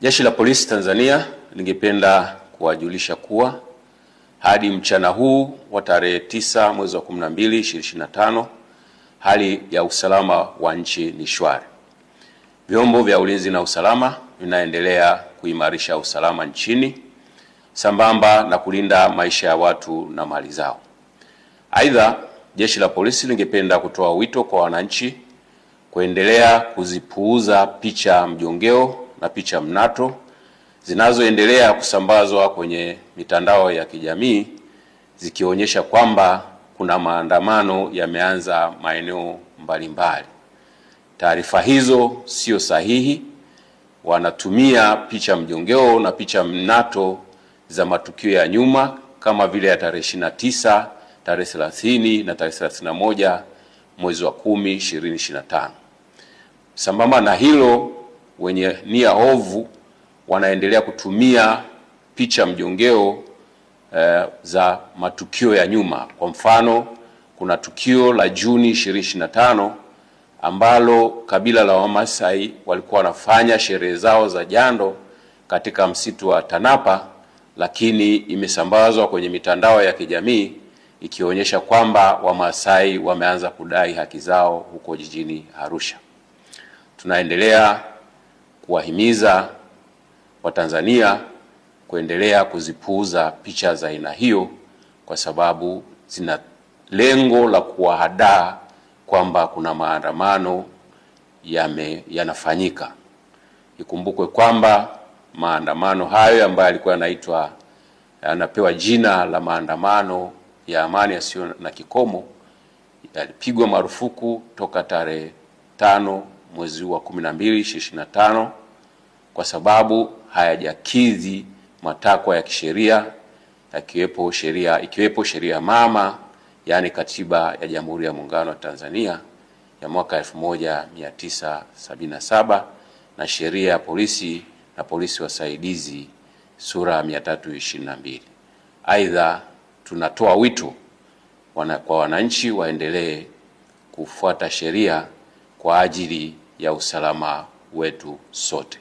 Jeshi la Polisi Tanzania lingependa kuwajulisha kuwa hadi mchana huu wa tarehe 9 mwezi wa 12 2025 hali ya usalama wa nchi ni shwari. Vyombo vya ulinzi na usalama vinaendelea kuimarisha usalama nchini sambamba na kulinda maisha ya watu na mali zao. Aidha, Jeshi la Polisi lingependa kutoa wito kwa wananchi kuendelea kuzipuuza picha mjongeo na picha mnato zinazoendelea kusambazwa kwenye mitandao ya kijamii zikionyesha kwamba kuna maandamano yameanza maeneo mbalimbali. Taarifa hizo sio sahihi. Wanatumia picha mjongeo na picha mnato za matukio ya nyuma kama vile ya tarehe 29, tarehe 30 na tarehe 31 mwezi wa 10 2025. Sambamba na hilo, wenye nia ovu wanaendelea kutumia picha mjongeo za matukio ya nyuma. Kwa mfano, kuna tukio la Juni 2025 ambalo kabila la Wamasai walikuwa wanafanya sherehe zao za jando katika msitu wa Tanapa, lakini imesambazwa kwenye mitandao ya kijamii ikionyesha kwamba Wamasai wameanza kudai haki zao huko jijini Arusha. Tunaendelea kuwahimiza Watanzania kuendelea kuzipuuza picha za aina hiyo kwa sababu zina lengo la kuwahadaa kwamba kuna maandamano yanafanyika. Ikumbukwe kwamba maandamano hayo ambayo yalikuwa yanapewa jina la maandamano ya amani yasiyo na kikomo yalipigwa marufuku toka tarehe 5 mwezi wa 12 2025 kwa sababu hayajakidhi matakwa ya kisheria ikiwepo sheria mama, yani Katiba ya Jamhuri ya Muungano wa Tanzania ya mwaka 1977 na sheria ya polisi na polisi wasaidizi sura 322. Aidha, tunatoa wito kwa wananchi waendelee kufuata sheria kwa ajili ya usalama wetu sote.